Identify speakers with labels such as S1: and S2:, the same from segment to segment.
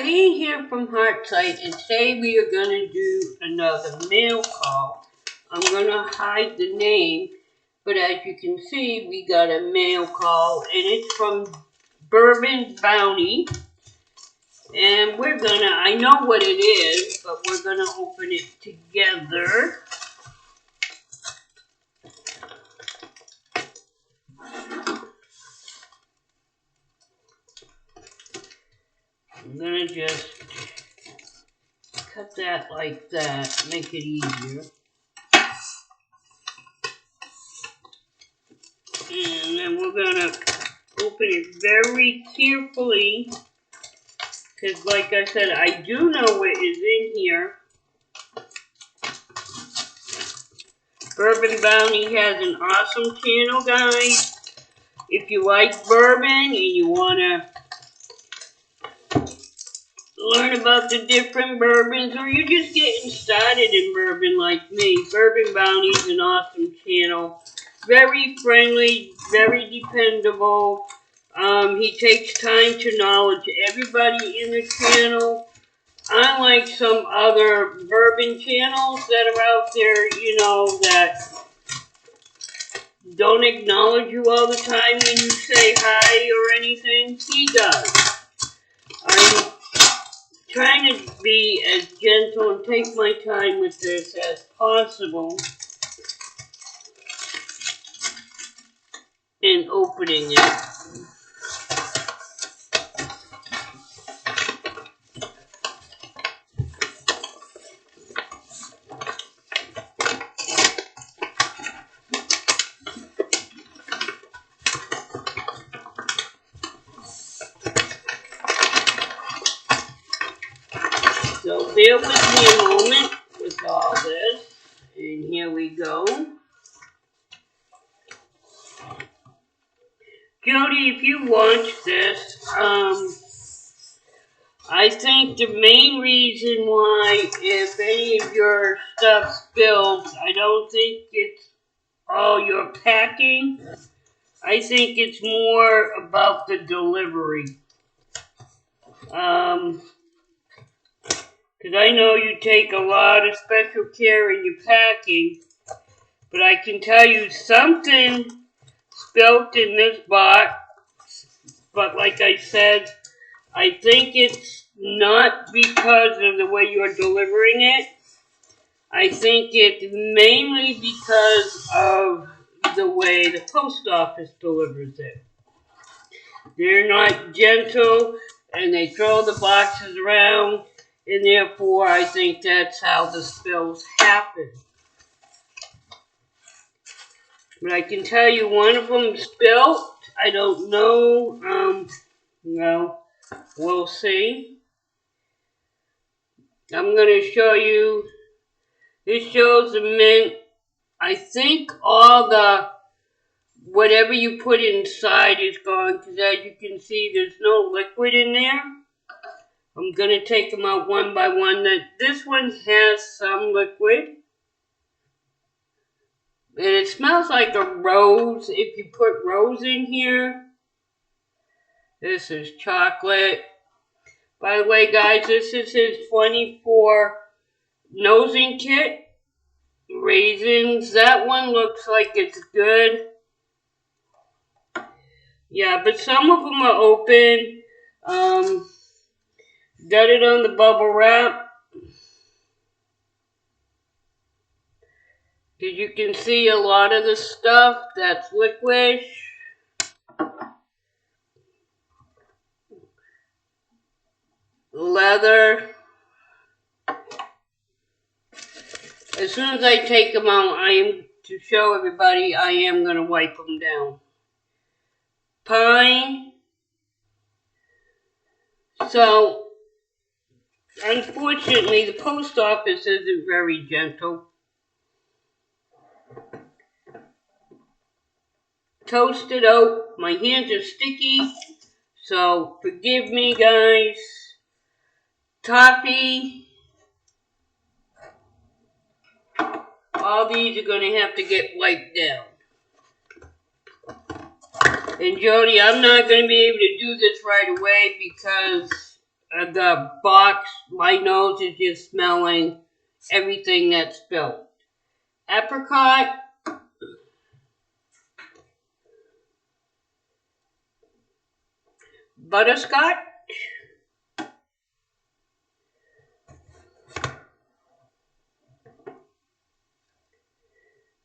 S1: Diane here from Heartside, and today we are going to do another mail call. I'm going to hide the name, but as you can see, we got a mail call, and it's from Bourbon Bounty. And we're going to, I know what it is, but we're going to open it together. I'm going to just cut that like that, make it easier. And then we're going to open it very carefully, because like I said, I do know what is in here. Bourbon Bounty has an awesome channel, guys. If you like bourbon and you want to learn about the different bourbons, or you're just getting started in bourbon like me, Bourbon Bounty is an awesome channel. Very friendly, very dependable. He takes time to knowledge everybody in the channel. Unlike some other bourbon channels that are out there, you know, that don't acknowledge you all the time when you say hi or anything, he does. I'm trying to be as gentle and take my time with this as possible in opening it. So bear with me a moment with all this, and here we go. Jody, if you watch this, I think the main reason why, if any of your stuff spills, I don't think it's all your packing. I think it's more about the delivery. Because I know you take a lot of special care in your packing, but I can tell you something spilled in this box, but like I said, I think it's not because of the way you're delivering it. I think it's mainly because of the way the post office delivers it. They're not gentle, and they throw the boxes around, and therefore I think that's how the spills happen. But I can tell you one of them spilled. I don't know. No, we'll see. I'm going to show you. This shows the mint. I think all the whatever you put inside is gone, because as you can see, there's no liquid in there. I'm going to take them out one by one. This one has some liquid. And it smells like a rose if you put rose in here. This is chocolate. By the way, guys, this is his 24 nosing kit. Raisins. That one looks like it's good. Yeah, but some of them are open. Got it on the bubble wrap. As you can see, a lot of the stuff that's liquidish. Leather. As soon as I take them out, to show everybody, I am going to wipe them down. Pine. So, unfortunately, the post office isn't very gentle. Toasted oat. My hands are sticky, so forgive me, guys. Toffee. All these are going to have to get wiped down. And Jody, I'm not going to be able to do this right away because the box, my nose is just smelling everything that's spilled. Apricot, butterscotch,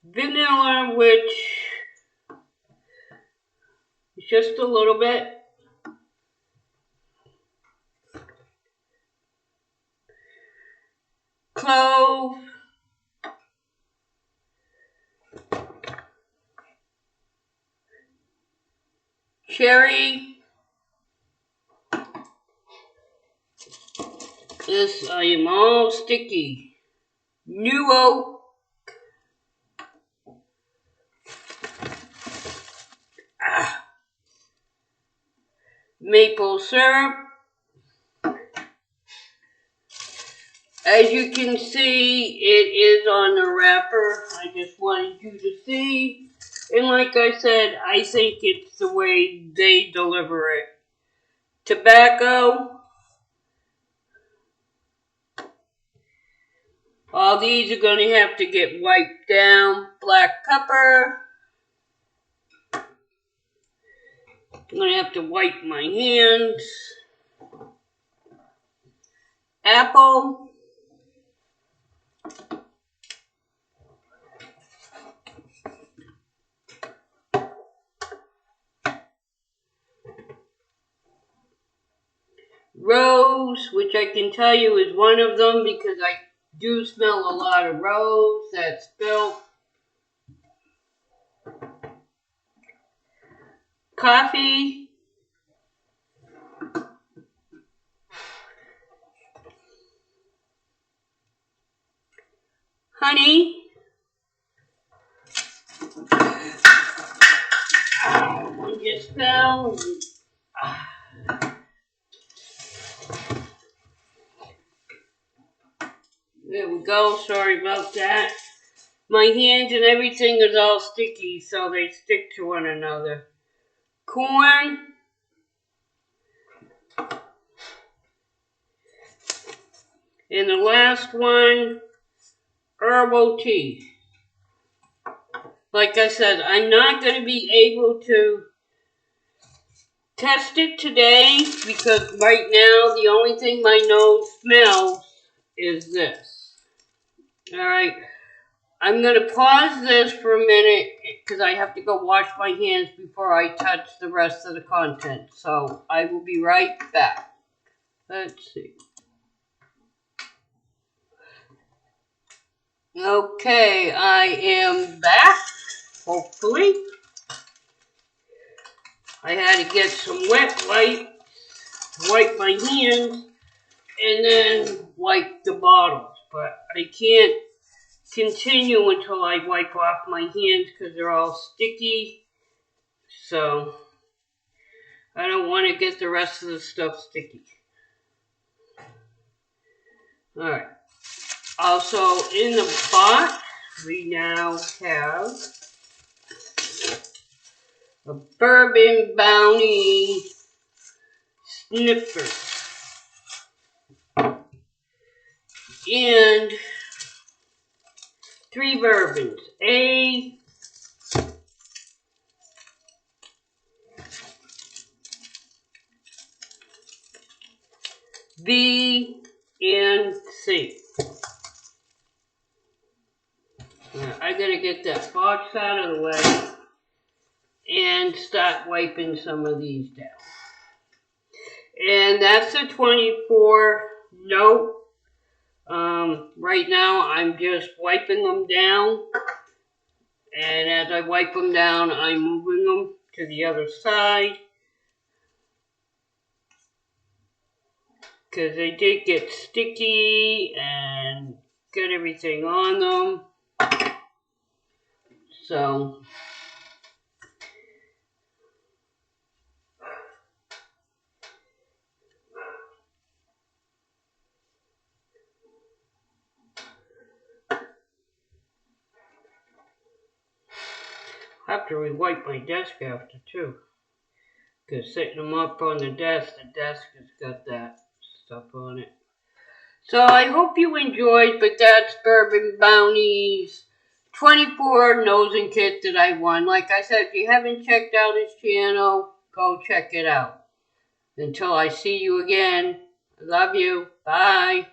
S1: vanilla, which is just a little bit, clove, cherry. This, I am all sticky. New oak. Maple syrup. As you can see, it is on the wrapper. I just wanted you to see. And like I said, I think it's the way they deliver it. Tobacco. All these are going to have to get wiped down. Black pepper. I'm going to have to wipe my hands. Apple. Rose, which I can tell you is one of them because I do smell a lot of rose that's spilled. Coffee. Honey. One just fell. There we go. Sorry about that. My hands and everything is all sticky, so they stick to one another. Corn. And the last one, herbal tea. Like I said, I'm not going to be able to test it today because right now the only thing my nose smells is this. Alright, I'm going to pause this for a minute because I have to go wash my hands before I touch the rest of the content. So I will be right back. Let's see. Okay, I am back, hopefully. I had to get some wet wipes to wipe my hands and then wipe the bottles. But I can't continue until I wipe off my hands because they're all sticky. So I don't want to get the rest of the stuff sticky. Alright. Also in the box, we now have a Bourbon Bounty snifter. And 3 bourbons. A, B, and C. Now, I gotta get that box out of the way and start wiping some of these down. And that's a 24 note. Right now I'm just wiping them down. And as I wipe them down, I'm moving them to the other side. Because they did get sticky and get everything on them. So I have to re-wipe my desk after too. Because sitting them up on the desk has got that stuff on it. So I hope you enjoyed, but that's Bourbon Bounty's 24 nosing kit that I won. Like I said, if you haven't checked out his channel, go check it out. Until I see you again, I love you. Bye.